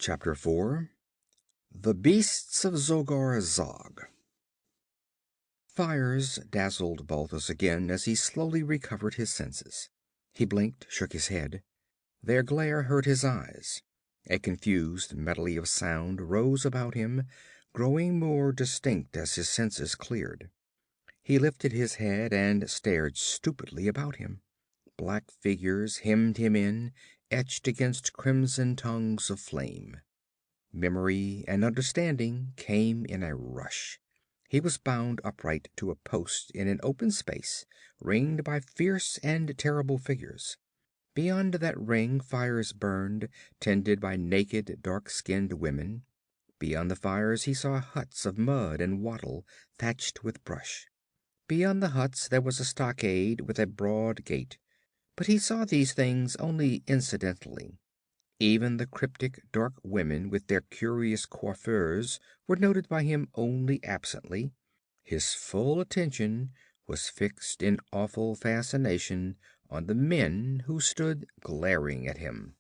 Chapter 4. The Beasts of Zogar Zog. Fires dazzled Balthus again as he slowly recovered his senses. He blinked, shook his head. Their glare hurt his eyes. A confused medley of sound rose about him, growing more distinct as his senses cleared. He lifted his head and stared stupidly about him. Black figures hemmed him in, etched against crimson tongues of flame. Memory and understanding came in a rush. He was bound upright to a post in an open space, ringed by fierce and terrible figures. Beyond that ring fires burned, tended by naked, dark-skinned women. Beyond the fires he saw huts of mud and wattle, thatched with brush. Beyond the huts there was a stockade with a broad gate, but he saw these things only incidentally. Even the cryptic dark women with their curious coiffures were noted by him only absently. His full attention was fixed in awful fascination on the men who stood glaring at him.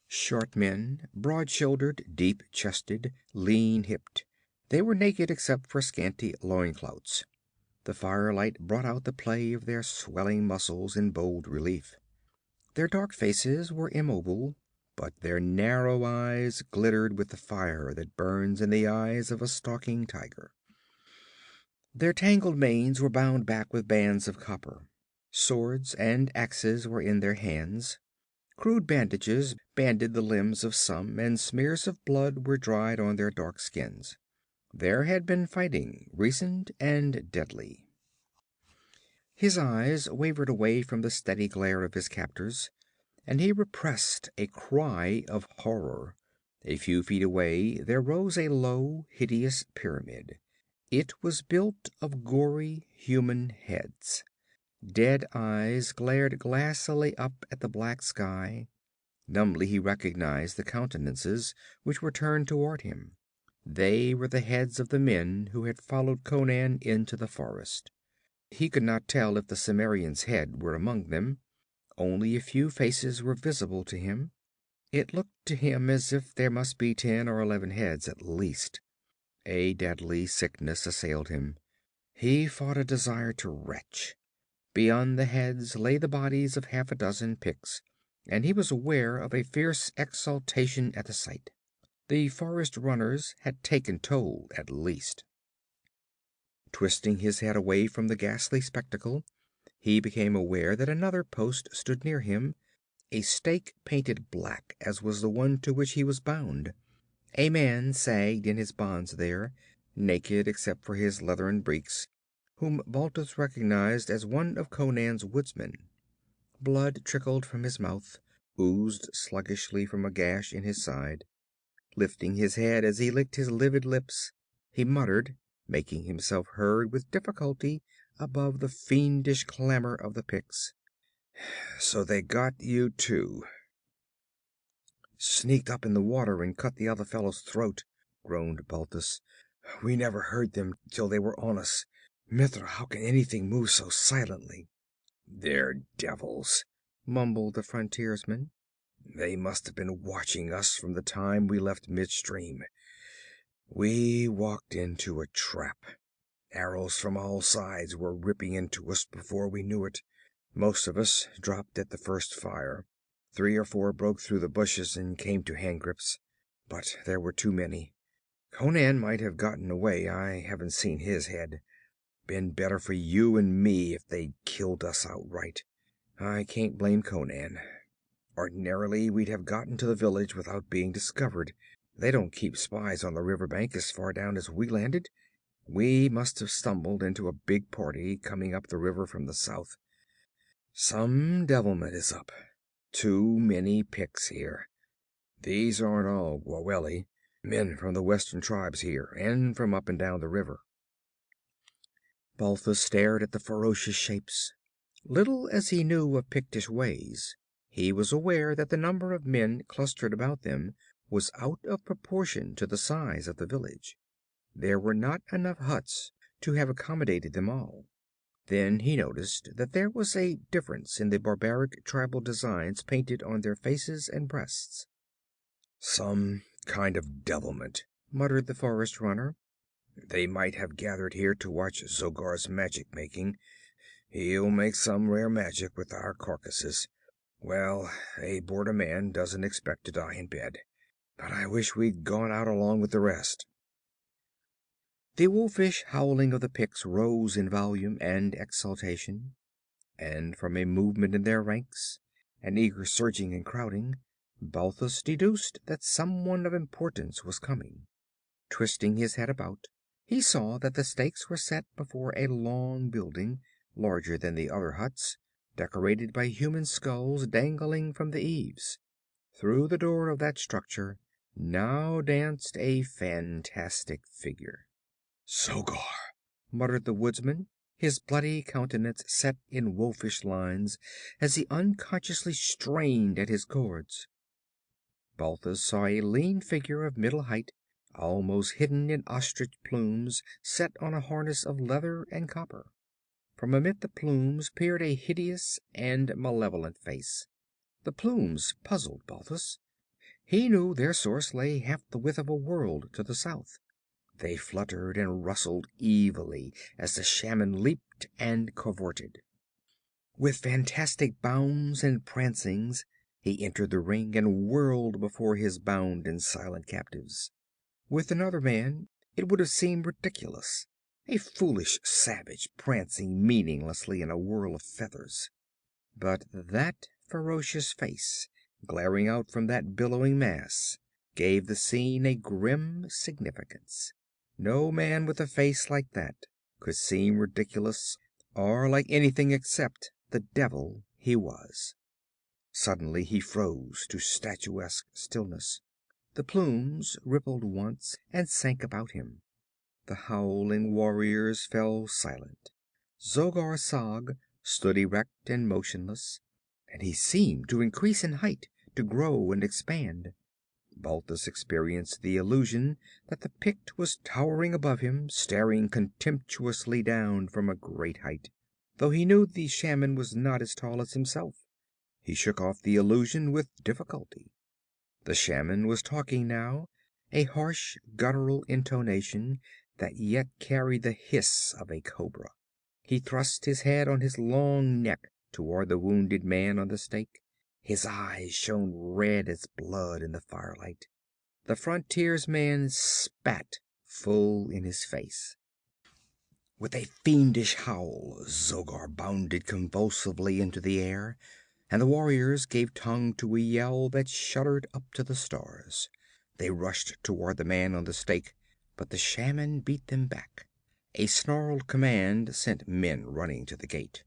Short men, broad-shouldered, deep-chested, lean-hipped. They were naked except for scanty loincloths. The firelight brought out the play of their swelling muscles in bold relief. Their dark faces were immobile, but their narrow eyes glittered with the fire that burns in the eyes of a stalking tiger. Their tangled manes were bound back with bands of copper. Swords and axes were in their hands. Crude bandages banded the limbs of some, and smears of blood were dried on their dark skins. There had been fighting, recent and deadly. His eyes wavered away from the steady glare of his captors, and he repressed a cry of horror. A few feet away there rose a low, hideous pyramid. It was built of gory human heads. Dead eyes glared glassily up at the black sky. Numbly he recognized the countenances which were turned toward him. They were the heads of the men who had followed Conan into the forest. He could not tell if the Cimmerian's head were among them. Only a few faces were visible to him. It looked to him as if there must be 10 or 11 heads at least. A deadly sickness assailed him. He fought a desire to retch. Beyond the heads lay the bodies of half a dozen Picts, and he was aware of a fierce exultation at the sight. The forest runners had taken toll at least. Twisting his head away from the ghastly spectacle, he became aware that another post stood near him, a stake painted black as was the one to which he was bound. A man sagged in his bonds there, naked except for his leathern breeks, whom Balthus recognized as one of Conan's woodsmen. Blood trickled from his mouth, oozed sluggishly from a gash in his side. Lifting his head as he licked his livid lips, he muttered, making himself heard with difficulty above the fiendish clamor of the Picts. "So they got you too." "Sneaked up in the water and cut the other fellow's throat," groaned Balthus. "We never heard them till they were on us. Mithra, how can anything move so silently?" "They're devils," mumbled the frontiersman. "They must have been watching us from the time we left midstream. We walked into a trap. Arrows from all sides were ripping into us before we knew it. Most of us dropped at the first fire. 3 or 4 broke through the bushes and came to handgrips. But there were too many. Conan might have gotten away. I haven't seen his head. Been better for you and me if they'd killed us outright. I can't blame Conan. Ordinarily we'd have gotten to the village without being discovered. They don't keep spies on the riverbank as far down as we landed. We must have stumbled into a big party coming up the river from the south. Some devilment is up. Too many Picts here. These aren't all Gwaweli. Men from the western tribes here, and from up and down the river." Balthus stared at the ferocious shapes. Little as he knew of Pictish ways, he was aware that the number of men clustered about them was out of proportion to the size of the village. There were not enough huts to have accommodated them all. Then he noticed that there was a difference in the barbaric tribal designs painted on their faces and breasts. Some kind of devilment, muttered the forest runner. They might have gathered here to watch Zogar's magic making. He'll make some rare magic with our carcasses. Well, a border man doesn't expect to die in bed. But I wish we'd gone out along with the rest. The wolfish howling of the Picts rose in volume and exultation, and from a movement in their ranks, an eager surging and crowding, Balthus deduced that someone of importance was coming. Twisting his head about, he saw that the stakes were set before a long building, larger than the other huts, decorated by human skulls dangling from the eaves. Through the door of that structure now danced a fantastic figure. "Zogar!" muttered the woodsman, his bloody countenance set in wolfish lines as he unconsciously strained at his cords. Balthus saw a lean figure of middle height, almost hidden in ostrich plumes set on a harness of leather and copper. From amid the plumes peered a hideous and malevolent face. The plumes puzzled Balthus. He knew their source lay half the width of a world to the south. They fluttered and rustled evilly as the shaman leaped and cavorted. With fantastic bounds and prancings, he entered the ring and whirled before his bound and silent captives. With another man, it would have seemed ridiculous, a foolish savage prancing meaninglessly in a whirl of feathers. But that ferocious face, glaring out from that billowing mass, gave the scene a grim significance. No man with a face like that could seem ridiculous or like anything except the devil he was. Suddenly he froze to statuesque stillness. The plumes rippled once and sank about him. The howling warriors fell silent. Zogar Sag stood erect and motionless, and he seemed to increase in height, to grow and expand. Balthus experienced the illusion that the Pict was towering above him, staring contemptuously down from a great height, though he knew the shaman was not as tall as himself. He shook off the illusion with difficulty. The shaman was talking now, a harsh, guttural intonation that yet carried the hiss of a cobra. He thrust his head on his long neck toward the wounded man on the stake. His eyes shone red as blood in the firelight. The frontiersman spat full in his face. With a fiendish howl, Zogar bounded convulsively into the air, and the warriors gave tongue to a yell that shuddered up to the stars. They rushed toward the man on the stake, but the shaman beat them back. A snarled command sent men running to the gate.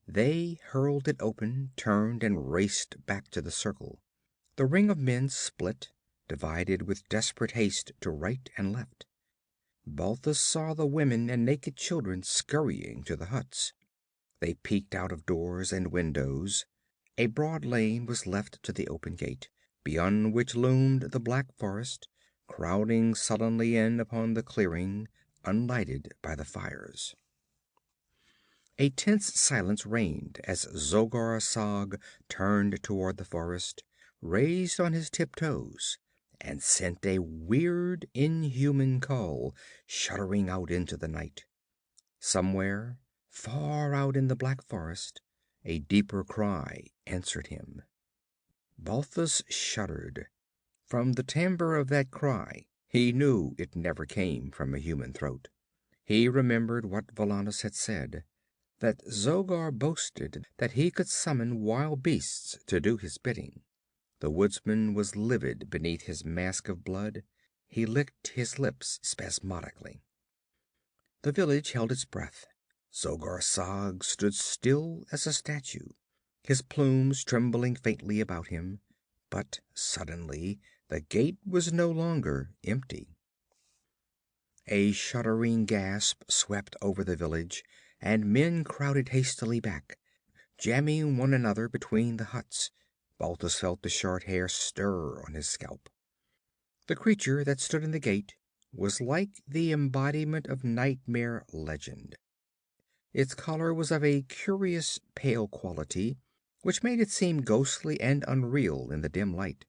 They hurled it open, turned, and raced back to the circle. The ring of men split, divided with desperate haste to right and left. Balthus saw the women and naked children scurrying to the huts. They peeked out of doors and windows. A broad lane was left to the open gate, beyond which loomed the black forest, crowding sullenly in upon the clearing, unlighted by the fires. A tense silence reigned as Zogar Sag turned toward the forest, raised on his tiptoes, and sent a weird, inhuman call shuddering out into the night. Somewhere, far out in the black forest, a deeper cry answered him. Balthus shuddered. From the timbre of that cry, he knew it never came from a human throat. He remembered what Valannus had said, that Zogar boasted that he could summon wild beasts to do his bidding. The woodsman was livid beneath his mask of blood. He licked his lips spasmodically. The village held its breath. Zogar Sag stood still as a statue, his plumes trembling faintly about him. But suddenly the gate was no longer empty. A shuddering gasp swept over the village, and men crowded hastily back, jamming one another between the huts. Balthus felt the short hair stir on his scalp. The creature that stood in the gate was like the embodiment of nightmare legend. Its color was of a curious pale quality, which made it seem ghostly and unreal in the dim light.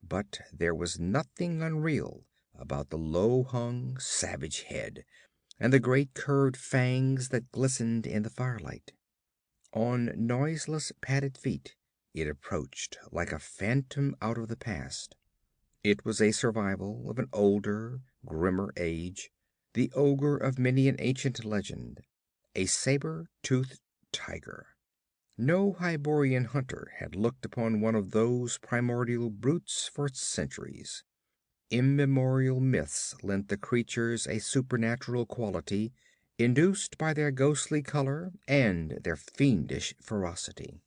But there was nothing unreal about the low-hung, savage head, and the great curved fangs that glistened in the firelight. On noiseless, padded feet, it approached like a phantom out of the past. It was a survival of an older, grimmer age, the ogre of many an ancient legend, a saber-toothed tiger. No Hyborian hunter had looked upon one of those primordial brutes for centuries. Immemorial myths lent the creatures a supernatural quality, induced by their ghostly color and their fiendish ferocity.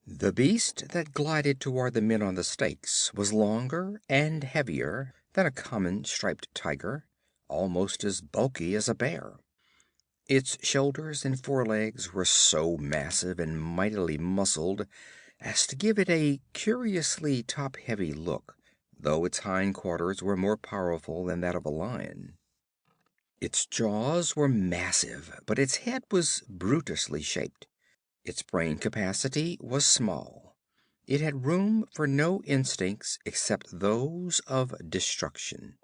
The beast that glided toward the men on the stakes was longer and heavier than a common striped tiger, almost as bulky as a bear. Its shoulders and forelegs were so massive and mightily muscled as to give it a curiously top-heavy look, though its hindquarters were more powerful than that of a lion. Its jaws were massive, but its head was brutishly shaped. Its brain capacity was small. It had room for no instincts except those of destruction.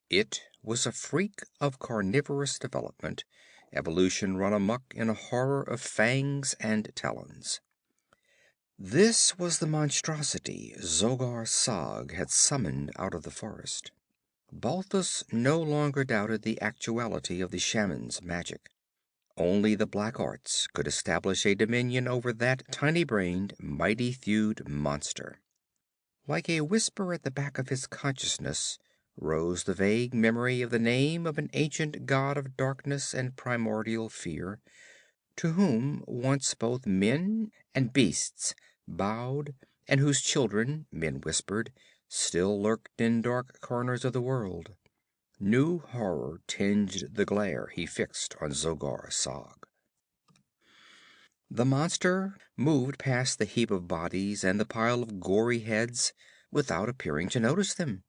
It was a freak of carnivorous development, evolution run amok in a horror of fangs and talons. This was the monstrosity Zogar Sag had summoned out of the forest. Balthus no longer doubted the actuality of the shaman's magic. Only the black arts could establish a dominion over that tiny-brained, mighty-thewed monster. Like a whisper at the back of his consciousness rose the vague memory of the name of an ancient god of darkness and primordial fear, to whom once both men and beasts bowed, and whose children, men whispered, still lurked in dark corners of the world. New horror tinged the glare he fixed on Zogar Sag. The monster moved past the heap of bodies and the pile of gory heads without appearing to notice them.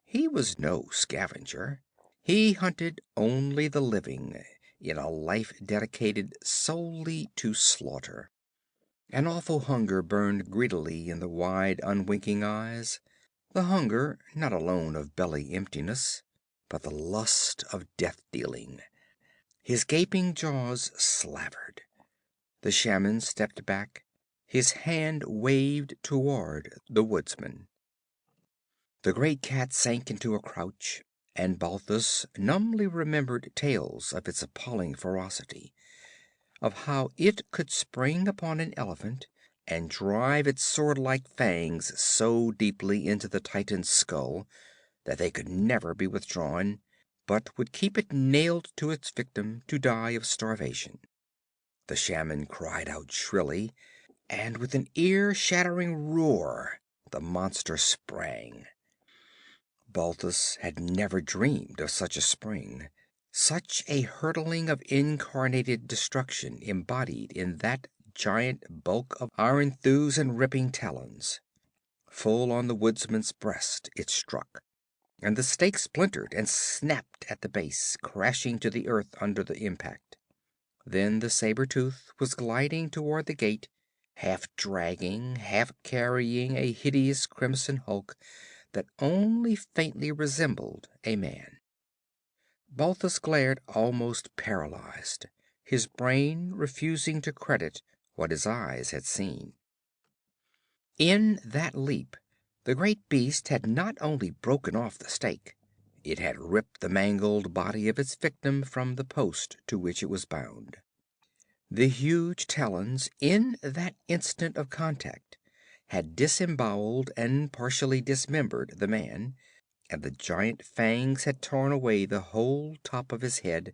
He was no scavenger. He hunted only the living in a life dedicated solely to slaughter. An awful hunger burned greedily in the wide, unwinking eyes. The hunger not alone of belly emptiness, but the lust of death-dealing. His gaping jaws slavered. The shaman stepped back, his hand waved toward the woodsman. The great cat sank into a crouch, and Balthus numbly remembered tales of its appalling ferocity, of how it could spring upon an elephant and drive its sword-like fangs so deeply into the titan's skull that they could never be withdrawn, but would keep it nailed to its victim to die of starvation. The shaman cried out shrilly, and with an ear-shattering roar, the monster sprang. Balthus had never dreamed of such a spring, such a hurtling of incarnated destruction embodied in that giant bulk of iron thews and ripping talons. Full on the woodsman's breast it struck, and the stake splintered and snapped at the base, crashing to the earth under the impact. Then the saber-tooth was gliding toward the gate, half dragging, half carrying a hideous crimson hulk that only faintly resembled a man. Balthus glared almost paralyzed, his brain refusing to credit what his eyes had seen. In that leap, the great beast had not only broken off the stake, it had ripped the mangled body of its victim from the post to which it was bound. The huge talons, in that instant of contact, had disemboweled and partially dismembered the man, and the giant fangs had torn away the whole top of his head,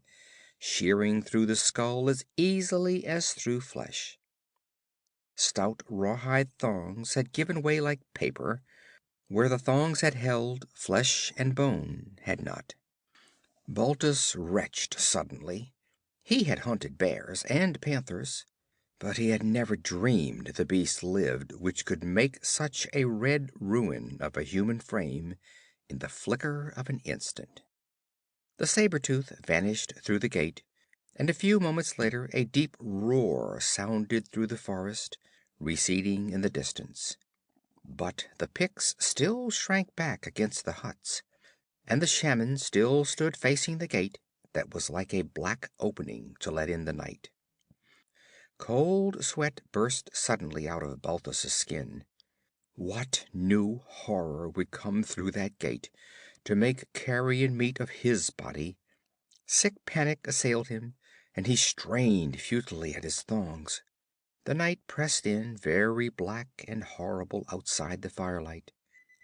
shearing through the skull as easily as through flesh. Stout rawhide thongs had given way like paper. Where the thongs had held, flesh and bone had not. Balthus retched suddenly. He had hunted bears and panthers, but he had never dreamed the beast lived which could make such a red ruin of a human frame in the flicker of an instant. The saber-tooth vanished through the gate, and a few moments later a deep roar sounded through the forest, receding in the distance. But the Picts still shrank back against the huts, and the shaman still stood facing the gate that was like a black opening to let in the night. Cold sweat burst suddenly out of Balthus's skin. What new horror would come through that gate to make carrion meat of his body? Sick panic assailed him, and he strained futilely at his thongs. The night pressed in, very black and horrible outside the firelight.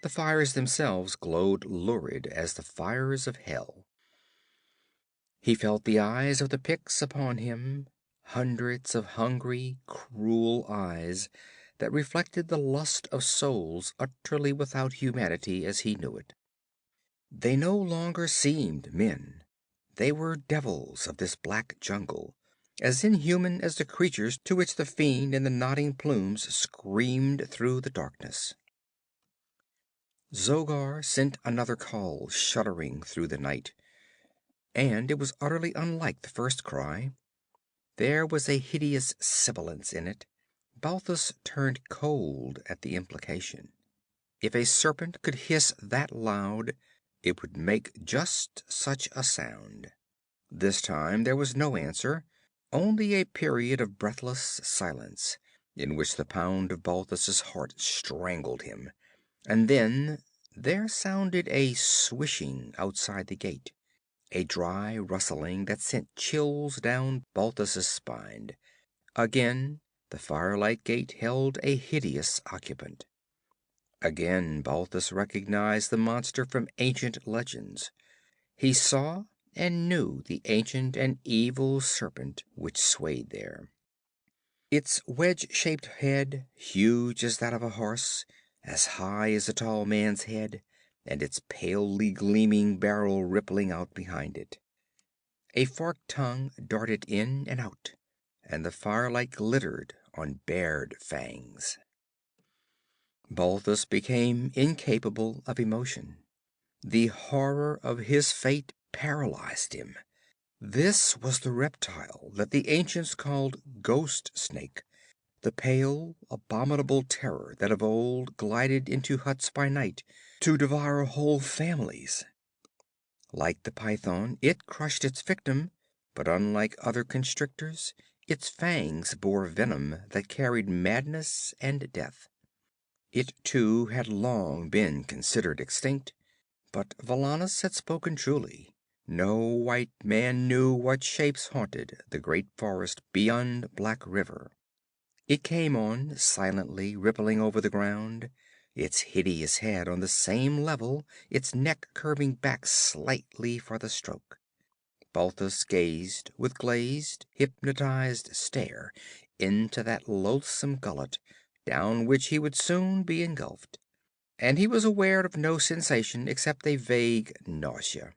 The fires themselves glowed lurid as the fires of hell. He felt the eyes of the Picts upon him, hundreds of hungry, cruel eyes that reflected the lust of souls utterly without humanity as he knew it. They no longer seemed men. They were devils of this black jungle, as inhuman as the creatures to which the fiend in the nodding plumes screamed through the darkness. Zogar sent another call, shuddering through the night, and it was utterly unlike the first cry. There was a hideous sibilance in it. Balthus turned cold at the implication. If a serpent could hiss that loud, it would make just such a sound. This time there was no answer, only a period of breathless silence, in which the pound of Balthus's heart strangled him. And then there sounded a swishing outside the gate, a dry rustling that sent chills down Balthus's spine. Again the firelight gate held a hideous occupant. Again Balthus recognized the monster from ancient legends. He saw and knew the ancient and evil serpent which swayed there. Its wedge-shaped head, huge as that of a horse, as high as a tall man's head, and its palely gleaming barrel rippling out behind it. A forked tongue darted in and out, and the firelight glittered on bared fangs. Balthus became incapable of emotion. The horror of his fate paralyzed him. This was the reptile that the ancients called ghost snake, the pale, abominable terror that of old glided into huts by night to devour whole families. Like the python, it crushed its victim, but unlike other constrictors, its fangs bore venom that carried madness and death. It too had long been considered extinct, but Valannus had spoken truly. No white man knew what shapes haunted the great forest beyond Black River. It came on, silently rippling over the ground, its hideous head on the same level, its neck curving back slightly for the stroke. Balthus gazed with glazed, hypnotized stare into that loathsome gullet, down which he would soon be engulfed, and he was aware of no sensation except a vague nausea.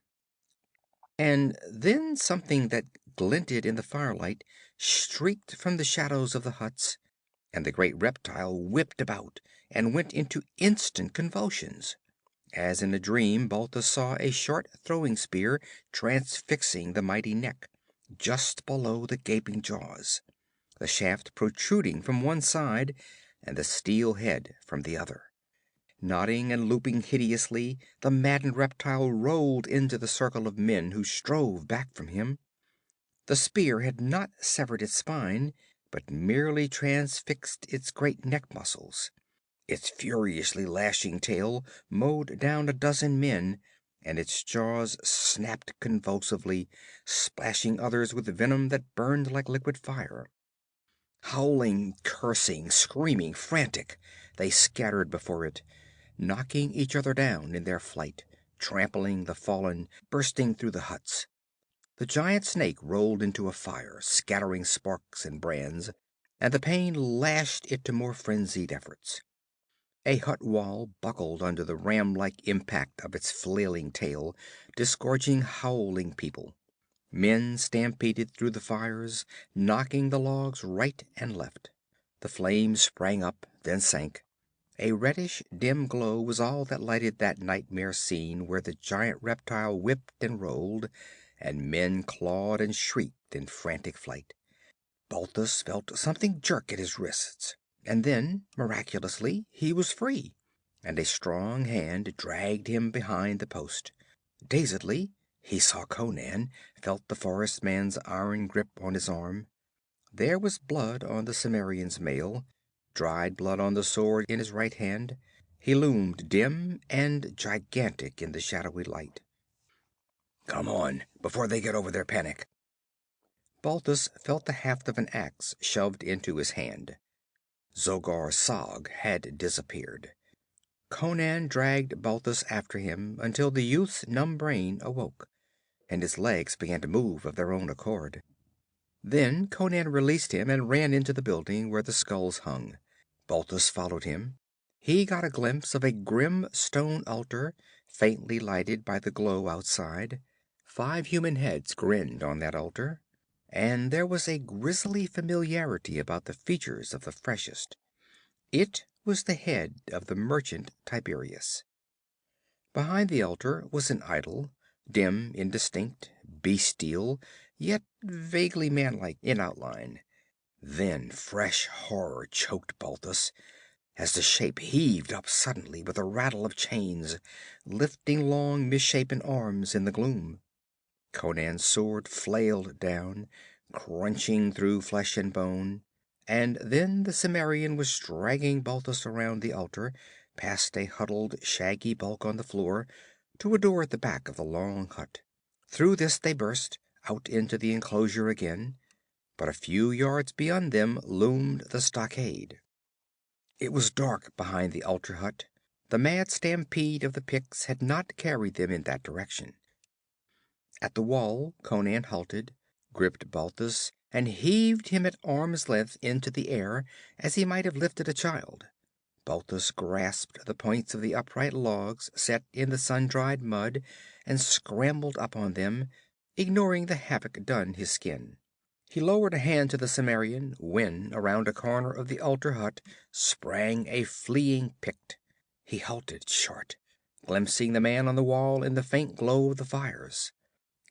And then something that glinted in the firelight streaked from the shadows of the huts, and the great reptile whipped about and went into instant convulsions. As in a dream, Balthus saw a short throwing spear transfixing the mighty neck, just below the gaping jaws, the shaft protruding from one side and the steel head from the other. Nodding and looping hideously, the maddened reptile rolled into the circle of men who strove back from him. The spear had not severed its spine, but merely transfixed its great neck muscles. Its furiously lashing tail mowed down a dozen men, and its jaws snapped convulsively, splashing others with venom that burned like liquid fire. Howling, cursing, screaming, frantic, they scattered before it, knocking each other down in their flight, trampling the fallen, bursting through the huts. The giant snake rolled into a fire, scattering sparks and brands, and the pain lashed it to more frenzied efforts. A hut wall buckled under the ram-like impact of its flailing tail, disgorging howling people. Men stampeded through the fires, knocking the logs right and left. The flames sprang up, then sank. A reddish, dim glow was all that lighted that nightmare scene where the giant reptile whipped and rolled, and men clawed and shrieked in frantic flight. Balthus felt something jerk at his wrists. And then, miraculously, he was free, and a strong hand dragged him behind the post. Dazedly, he saw Conan, felt the forest man's iron grip on his arm. There was blood on the Cimmerian's mail, dried blood on the sword in his right hand. He loomed dim and gigantic in the shadowy light. "Come on, before they get over their panic." Balthus felt the haft of an axe shoved into his hand. Zogar Sag had disappeared. Conan dragged Balthus after him until the youth's numb brain awoke, and his legs began to move of their own accord. Then Conan released him and ran into the building where the skulls hung. Balthus followed him. He got a glimpse of a grim stone altar, faintly lighted by the glow outside. 5 human heads grinned on that altar, and there was a grisly familiarity about the features of the freshest. It was the head of the merchant Tiberius. Behind the altar was an idol, dim, indistinct, bestial, yet vaguely manlike in outline. Then fresh horror choked Balthus, as the shape heaved up suddenly with a rattle of chains, lifting long misshapen arms in the gloom. Conan's sword flailed down, crunching through flesh and bone, and then the Cimmerian was dragging Balthus around the altar, past a huddled, shaggy bulk on the floor, to a door at the back of the long hut. Through this they burst, out into the enclosure again, but a few yards beyond them loomed the stockade. It was dark behind the altar hut. The mad stampede of the Picts had not carried them in that direction. At the wall Conan halted, gripped Balthus, and heaved him at arm's length into the air as he might have lifted a child. Balthus grasped the points of the upright logs set in the sun-dried mud and scrambled up on them, ignoring the havoc done his skin. He lowered a hand to the Cimmerian when around a corner of the altar hut sprang a fleeing Pict. He halted short, glimpsing the man on the wall in the faint glow of the fires.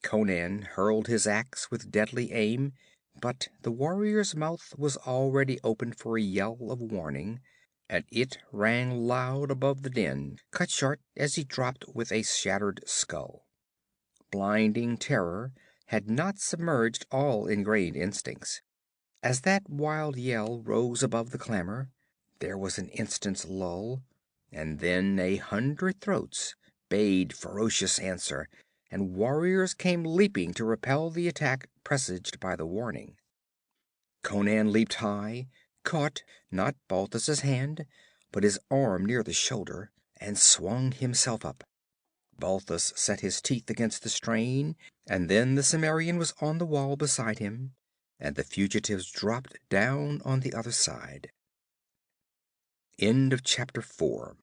Conan hurled his axe with deadly aim, but the warrior's mouth was already open for a yell of warning, and it rang loud above the din, cut short as he dropped with a shattered skull. Blinding terror had not submerged all ingrained instincts. As that wild yell rose above the clamor, there was an instant's lull, and then 100 throats bayed ferocious answer, and warriors came leaping to repel the attack presaged by the warning. Conan leaped high, caught not Balthus's hand, but his arm near the shoulder, and swung himself up. Balthus set his teeth against the strain, and then the Cimmerian was on the wall beside him, and the fugitives dropped down on the other side. End of chapter 4.